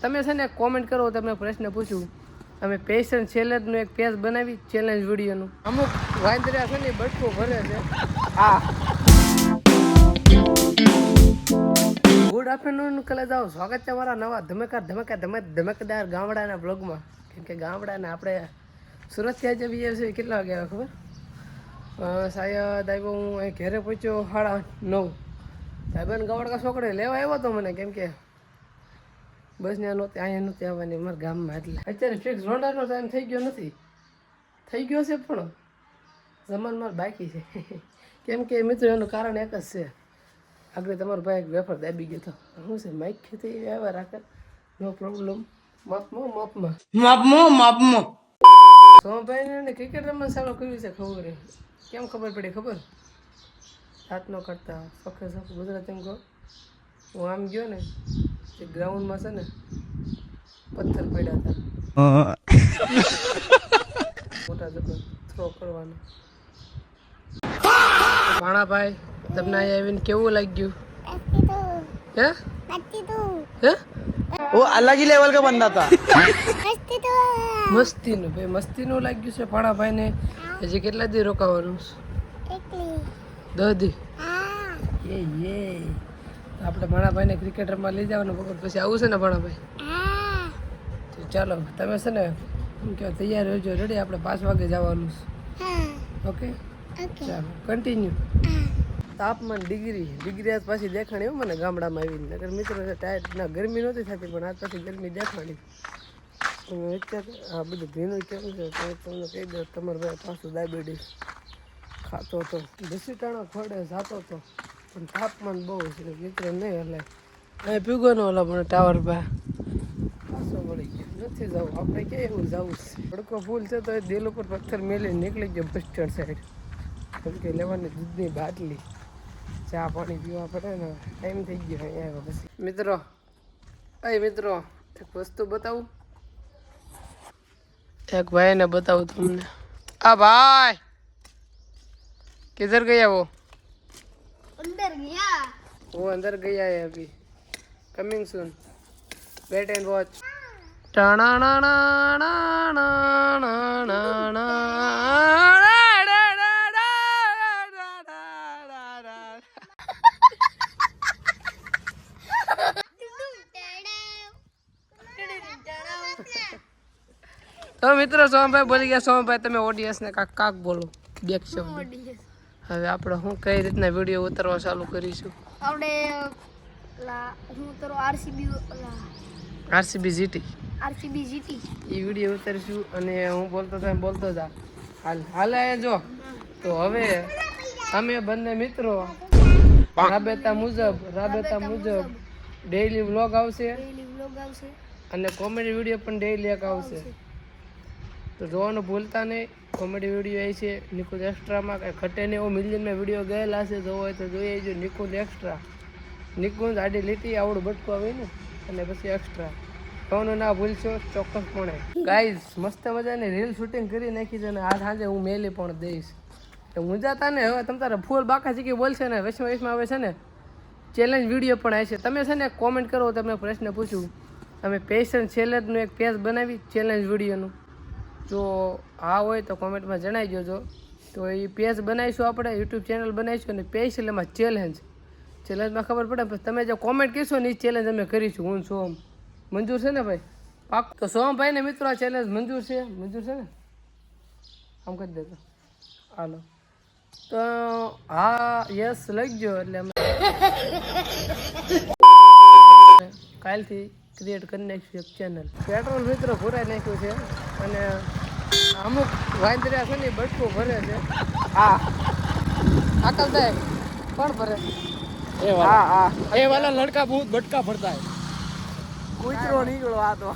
તમે છે ને કોમેન્ટ કરો, તમને પ્રશ્ન પૂછું, અમે પેશન ચેલેન્જનું એક પેજ બનાવી ચેલેન્જ વિડીયોનું. અમુક વાંદરા છે ને બટકો ભરે છે. હા, ગુડ આફ્ટરનૂન કલે જાઓ. સ્વાગત છે અમારા નવા ધમાકેદાર ગામડાના બ્લોગમાં. કેમ કે ગામડાના આપણે સુરતથી આજે જઈએ છીએ. કેટલા વાગે આવ્યા ખબર? શાયદ આવ્યો હું અહીં ઘરે પહોંચ્યો 9:30. ભાઈબંધ ગવડકા છોકરે લેવા આવ્યો હતો મને, કેમ કે બસ ને નહોતી, અહીંયા નહોતી આવવાની અમારા ગામમાં. એટલે અત્યારે ફિક્સ રોંડાનો ટાઈમ થઈ ગયો નથી, થઈ ગયો છે પણ જમણમાં બાકી છે. કેમ કે મિત્રો એનું કારણ એક જ છે. આગળ તમારો ભાઈ એક વેફર દાબી ગયો હતો. શું છે માઇક ખેતી આવ્યા રાખે, નો પ્રોબ્લેમ. માપમાં સોમભાઈને ક્રિકેટ રમવાનું ચાલુ કર્યું છે. ખબર કેમ ખબર પડી? ખબર રાત ન કરતા સખે સખ ગુજરાત એમ કહો. હું આમ ગયો ને જે ગ્રાઉન્ડમાં છે ને પથ્થર પડ્યા હતા મોટા જબર થ્રો કરવાનો. ભાણાભાઈ તમને અહીંયા આવીને કેવું લાગ્યું? હે હે वो अलग ही लेवल का बंदा था। મસ્તીનું ભાઈ, મસ્તીનું લાગ્યું છે ભાણાભાઈને. હજી કેટલા દી રોકાવાનું? 10 દી. આપણે ભાણાભાઈને ક્રિકેટ રમવા લઈ જવાનું બપોર પછી આવું છે ને ભાણાભાઈ? તો ચાલો તમે છે ને શું કહેવાય તૈયાર રહેજો, રેડી? આપણે 5 વાગે જવાનું છે. ઓકે ચાલો કન્ટિન્યુ. તાપમાન ડિગ્રી આજ પાછી દેખાણી એવું મને ગામડામાં આવીને. નગર મિત્રો ટાયર ના ગરમી નહોતી થતી પણ આજ પાછી ગરમી દેખાણી. અત્યારે આ બધું ભીનું કેવું છે તમને કહી દો. તમારો ભાઈ પાછું ડાયાબિટીસ ખાતો હતો, ઘસીટાણો ખોડે જાતો હતો પણ તાપમાન બહુ છે મિત્રો. નહીં હલે અહીં પીગો ન ઓલા પણ ટાવર પાછો મળી ગયો. નથી જવું આપણે ક્યાં એવું જવું છે. તડકો ફૂલ છે તો એ દિલ ઉપર પથ્થર મેલી નીકળી ગયો બસ સ્ટેન્ડ સાઈડ. કેમ કે લેવાની દૂધની બાટલી, ચા પાણી પીવા પડે ને, ટાઈમ થઈ ગયો અહીંયા આવ્યા પછી. મિત્રો એક વસ્તુ બતાવું, એક ભાઈને બતાવું તમને. આ ભાઈ किधर गया वो? अंदर गया. वो अंदर गया है अभी. Coming soon. Wait and watch. તો મિત્રો સોમભાઈ બોલી ગયા. સોમભાઈ તમે ઓડિયન્સ ને કાક બોલો બે શબ્દ. હવે આપણે હું કઈ રીતના વિડીયો ઉતારવા ચાલુ કરીશું? આપણે હું ઉતરો આરસીબી જીટી એ વિડીયો ઉતારીશું અને હું બોલતો જા. હાલે જો. તો હવે અમે બંને મિત્રો રાબેતા મુજબ ડેઈલી વ્લોગ આવશે અને કોમેડી વિડીયો પણ ડેઈલી એક આવશે. તો જોવાનું ભૂલતા નહીં. કોમેડી વિડીયો આવી છે નિકુંજ એક્સ્ટ્રામાં, કાંઈ ઘટે નહીં એવો મિલિયનમાં વિડીયો ગયેલા છે. જોવો હોય તો જોઈ આવજો નિકુંજ એક્સ્ટ્રા. નિકુંજ આડી લીટી આવડું બટકું આવે ને અને પછી એક્સ્ટ્રા. કોનું ના ભૂલશો ચોક્કસપણે. ગાઈઝ મસ્ત મજાની રીલ શૂટિંગ કરી નાખી છે અને આજ સાંજે હું મેલી પણ દઈશ. તો મુંજાતા ને હવે તમ તારે ફૂલ બાકા ચીકી બોલશે ને વૈષ્ણવ આવે છે ને ચેલેન્જ વિડીયો પણ આવે છે. તમે છે ને કોમેન્ટ કરો, તમને પ્રશ્ન પૂછું, અમે પેશન ચેલેન્જનું એક પેજ બનાવી ચેલેન્જ વિડીયોનું. જો હા હોય તો કોમેન્ટમાં જણાવી દેજો. તો એ પેજ બનાવીશું, આપણે યુટ્યુબ ચેનલ બનાવીશું અને પેજ એમાં ચેલેન્જમાં ખબર પડે. તમે જે કોમેન્ટ કહેશો ને એ ચેલેન્જ અમે કરીશું. હું સોમ મંજૂર છે ને ભાઈ? પાક. તો સોમભાઈ ને મિત્રો આ ચેલેન્જ મંજૂર છે ને? આમ કરી દેતો હાલો. તો હા યસ લખજો એટલે અમે કાલથી ક્રિએટ કરી નાખ્યું એક ચેનલ. પેટ્રોલ મિત્રો ભરાઈ નાખ્યું છે અને અમુક વાંદરા છે ને બટકું ભરે છે. હા આકલભાઈ કોણ ભરે? હા ये वाला लड़का बहुत बटका भरता है. કૂતરો નીકળો. આ તો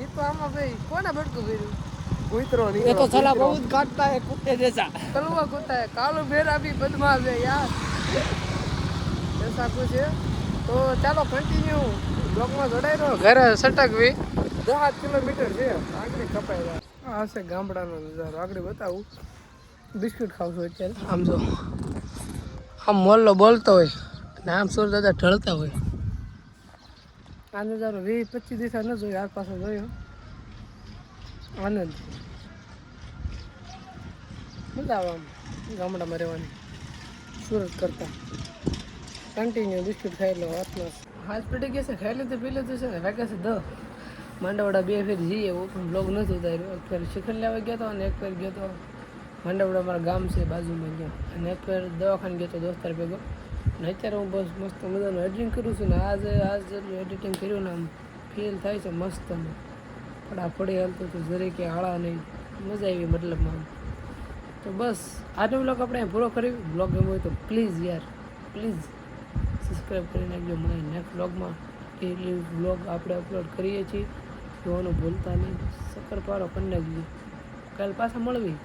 એ તો આમાં ભાઈ કોને બટકું ભર્યું? કૂતરો ये નીકળો. तो साला बहुत काटता है कुत्ते जैसा. કલવા કૂતા હે, કાલો ભેરા બી બદમાશ છે યાર. એસા કુછ છે. તો ચાલો કન્ટિન્યુ બ્લોગમાં જોડાઈ રહો. ઘરે સટકવી 10 કિલોમીટર છે આગળ કપાય. આ છે ગામડાનો નજારો. આગળ બતાવું. બિસ્કિટ ખાવ છું અત્યારે. આમ જો આમ મોલ્લો બોલતો હોય અને આમ સુર દાદા ઢળતા હોય. આ નજારો 20-25 દિવસ ન જોયો, આ પાછો જોયો. આનંદ, મજા આવે આમ ગામડામાં રહેવાની. સુરત કરતા કન્ટિન્યુ બિસ્કિટ ખાઈ લો હાથમાં. હાથ પડી ગયા છે, ખાઈ લીધું પી લીધું છે ને. વાગ્યા છે 10. માંડવડા 2 ફેર જઈએ, પણ બ્લોગ નથી ઉતાર્યો. એક ફેર શિખર લેવા ગયો હતો અને એક ફેર ગયો હતો માંડવડા, મારા ગામ છે બાજુમાં ગયો. અને એક ફેર દવાખાને ગયો હતો દોસ્તાર ભેગો. અને અત્યારે હું બસ મસ્ત મજાનું એડિટિંગ કરું છું ને. આજ જેટલું એડિટિંગ કર્યું ને આમ ફીલ થાય છે મસ્ત. ને ફટાફડી હાલતું હતું, જરી કે હાળા નહીં, મજા આવી મતલબમાં. તો બસ આજનો બ્લોગ આપણે પૂરો કરી. બ્લોગ ગમ્યો હોય તો પ્લીઝ યાર પ્લીઝ સબસ્ક્રાઈબ કરી નાખજો. મને નેક્સ્ટ બ્લોગમાં ડેલી બ્લોગ આપણે અપલોડ કરીએ છીએ, જોવાનું ભૂલતા નહીં. શક્કરપારો કરી નાખજો. કાલ પાછા મળવી.